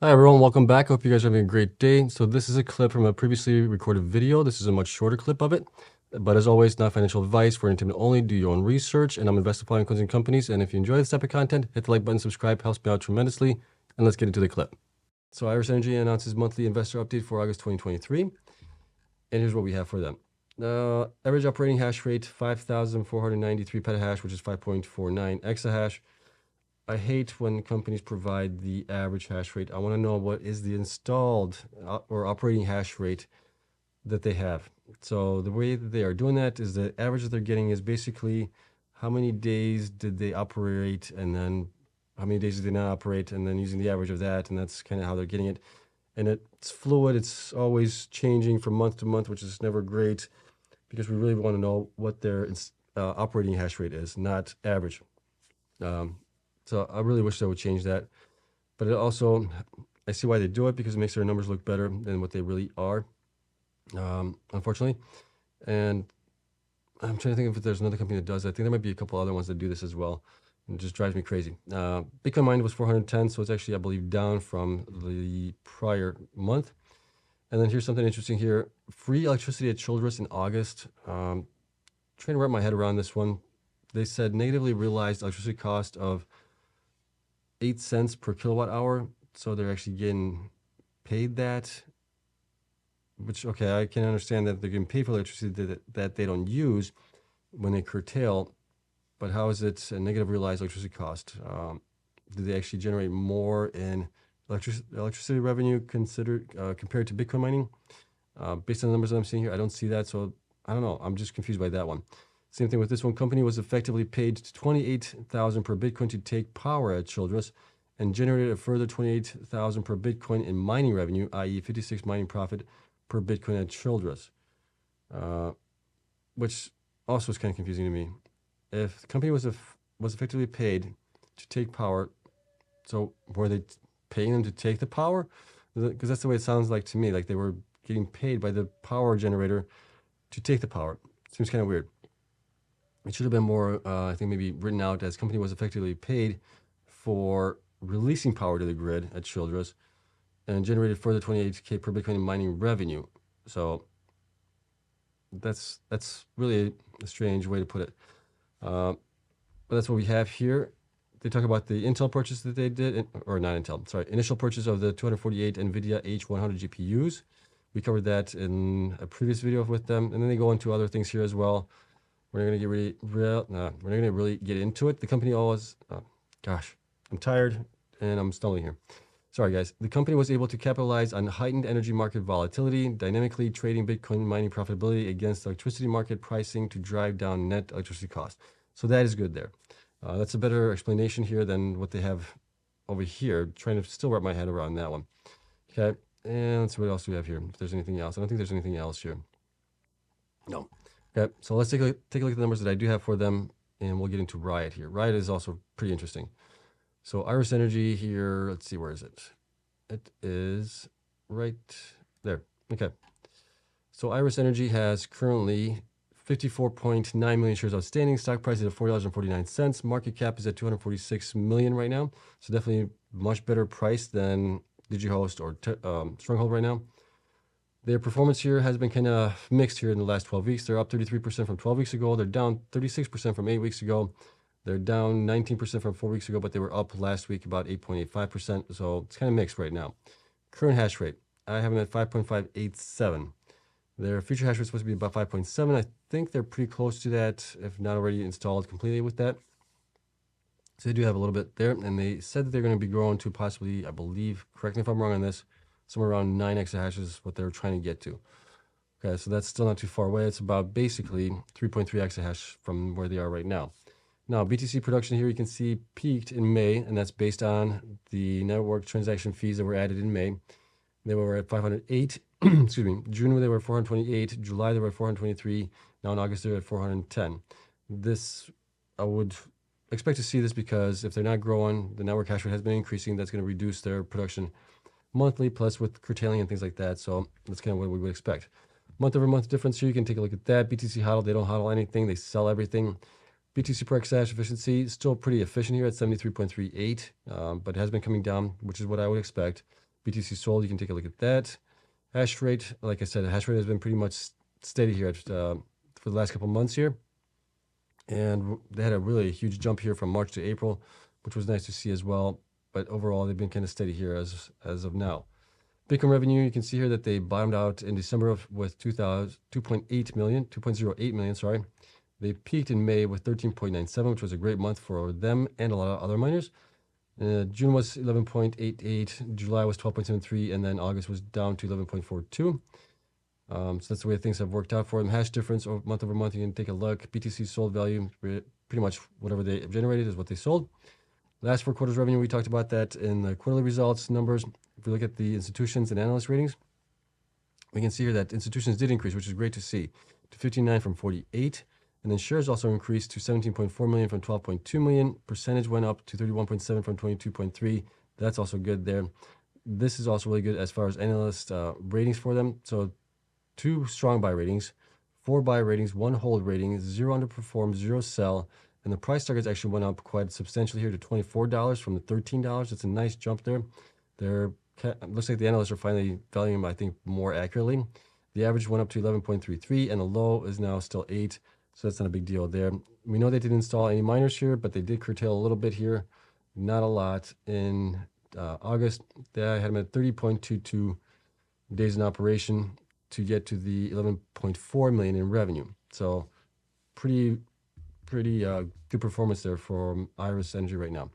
Hi everyone, welcome back. Hope you guys are having a great day. So this is a clip from a previously recorded video. This is a much shorter clip of it. But as always, not financial advice, for entertainment only. Do your own research. And I'm invested in closing companies. And if you enjoy this type of content, hit the like button, subscribe, helps me out tremendously. And let's get into the clip. So Iris Energy announces monthly investor update for August 2023. And here's what we have for them. Average operating hash rate, 5,493 petahash, which is 5.49 exahash. I hate when companies provide the average hash rate. I want to know what is the installed or operating hash rate that they have. So the way that they are doing that is the average that they're getting is basically how many days did they operate, and then how many days did they not operate, and then using the average of that, and that's kind of how they're getting it. And it's fluid. It's always changing from month to month, which is never great because we really want to know what their operating hash rate is, not average. So I really wish they would change that. But it also, I see why they do it, because it makes their numbers look better than what they really are, unfortunately. And I'm trying to think if there's another company that does that. I think there might be a couple other ones that do this as well. It just drives me crazy. Bitcoin mined was 410, so it's actually, I believe, down from the prior month. And then here's something interesting here. Free electricity at Childress in August. Trying to wrap my head around this one. They said negatively realized electricity cost of 8 cents per kilowatt hour. So they're actually getting paid that, which, okay, I can understand that they're getting paid for electricity that they don't use when they curtail, but how is it a negative realized electricity cost? Do they actually generate more in electricity revenue compared to Bitcoin mining? Based on the numbers that I'm seeing here, I don't see that. So I don't know. I'm just confused by that one. Same thing with this one. Company was effectively paid $28,000 per Bitcoin to take power at Childress and generated a further $28,000 per Bitcoin in mining revenue, i.e. 56 mining profit per Bitcoin at Childress, which also is kind of confusing to me. If the company was effectively paid to take power, so were they paying them to take the power? Because that's the way it sounds like to me, like they were getting paid by the power generator to take the power. Seems kind of weird. It should have been more, I think, maybe written out as company was effectively paid for releasing power to the grid at Childress and generated further 28K per Bitcoin in mining revenue. So that's really a strange way to put it. But that's what we have here. They talk about the Intel purchase that they did, or not Intel, sorry, initial purchase of the 248 NVIDIA H100 GPUs. We covered that in a previous video with them. And then they go into other things here as well. We're not going to really get into it. The company always, gosh, I'm tired and I'm stumbling here. Sorry, guys. The company was able to capitalize on heightened energy market volatility, dynamically trading Bitcoin mining profitability against electricity market pricing to drive down net electricity costs. So that is good there. That's a better explanation here than what they have over here. Trying to still wrap my head around that one. Okay, and let's see what else we have here. If there's anything else, I don't think there's anything else here. No. Okay, so let's take a look at the numbers that I do have for them, and we'll get into Riot here. Riot is also pretty interesting. So Iris Energy here, let's see, where is it? It is right there. Okay. So Iris Energy has currently 54.9 million shares outstanding. Stock price is at $4.49. Market cap is at 246 million right now. So definitely much better price than DigiHost or Stronghold right now. Their performance here has been kind of mixed here in the last 12 weeks. They're up 33% from 12 weeks ago. They're down 36% from 8 weeks ago. They're down 19% from 4 weeks ago, but they were up last week about 8.85%. So it's kind of mixed right now. Current hash rate, I have them at 5.587. Their future hash rate is supposed to be about 5.7. I think they're pretty close to that, if not already installed completely with that. So they do have a little bit there. And they said that they're going to be growing to possibly, I believe, correct me if I'm wrong on this, somewhere around 9 exahashes is what they're trying to get to. Okay, so that's still not too far away. It's about basically 3.3 exahash from where they are right now. Now, BTC production here, you can see peaked in May, and that's based on the network transaction fees that were added in May. They were at 508. Excuse me. June, they were 428. July, they were at 423. Now in August, they're at 410. This, I would expect to see this because if they're not growing, the network hash rate has been increasing. That's going to reduce their production monthly, plus with curtailing and things like that. So that's kind of what we would expect. Month over month difference here, you can take a look at that. BTC hodl, they don't hodl anything. They sell everything. BTC per exahash efficiency is still pretty efficient here at 73.38, but it has been coming down, which is what I would expect. BTC sold, you can take a look at that. Hash rate, like I said, the hash rate has been pretty much steady here for the last couple months here. And they had a really huge jump here from March to April, which was nice to see as well. But overall, they've been kind of steady here as of now. Bitcoin revenue, you can see here that they bottomed out in December with 2.08 million, sorry. They peaked in May with 13.97, which was a great month for them and a lot of other miners. June was 11.88, July was 12.73, and then August was down to 11.42. So that's the way things have worked out for them. Hash difference month over month, you can take a look. BTC sold value, pretty much whatever they generated is what they sold. Last 4 quarters revenue, we talked about that in the quarterly results numbers. If we look at the institutions and analyst ratings, we can see here that institutions did increase, which is great to see, to 59 from 48. And then shares also increased to 17.4 million from 12.2 million. Percentage went up to 31.7 from 22.3. That's also good there. This is also really good as far as analyst ratings for them. So 2 strong buy ratings, 4 buy ratings, 1 hold rating, 0 underperform, 0 sell. And the price targets actually went up quite substantially here to $24 from the $13. It's a nice jump there. Looks like the analysts are finally valuing them, I think, more accurately. The average went up to 11.33, and the low is now still 8. So that's not a big deal there. We know they didn't install any miners here, but they did curtail a little bit here. Not a lot. In August, they had them at 30.22 days in operation to get to the 11.4 million in revenue. So pretty good performance there for Iris Energy right now.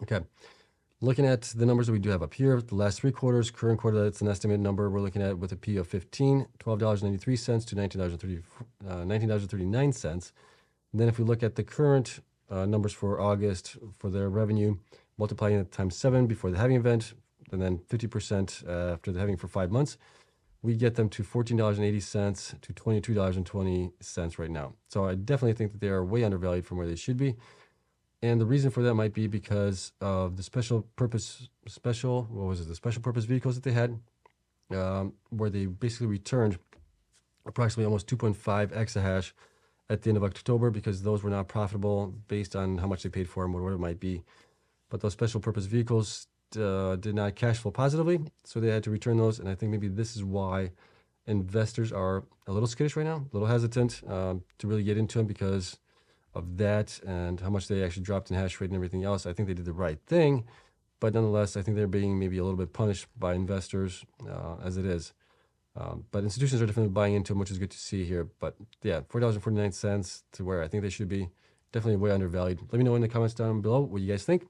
Okay. Looking at the numbers that we do have up here, the last 3 quarters, current quarter, that's an estimated number we're looking at with a P of 15, $12.93 to $19.39. And then if we look at the current numbers for August for their revenue, multiplying it times 7 before the halving event, and then 50% after the halving for 5 months, we get them to $14.80 to $22.20 right now. So I definitely think that they are way undervalued from where they should be. And the reason for that might be because of the special purpose vehicles that they had, where they basically returned approximately almost 2.5 exahash at the end of October because those were not profitable based on how much they paid for them or whatever it might be. But those special purpose vehicles did not cash flow positively, so they had to return those. And I think maybe this is why investors are a little skittish right now, a little hesitant to really get into them because of that and how much they actually dropped in hash rate and everything else. I think they did the right thing, but nonetheless, I think they're being maybe a little bit punished by investors as it is. But institutions are definitely buying into them, which is good to see here. But yeah, $4.49 to where I think they should be. Definitely way undervalued. Let me know in the comments down below what you guys think.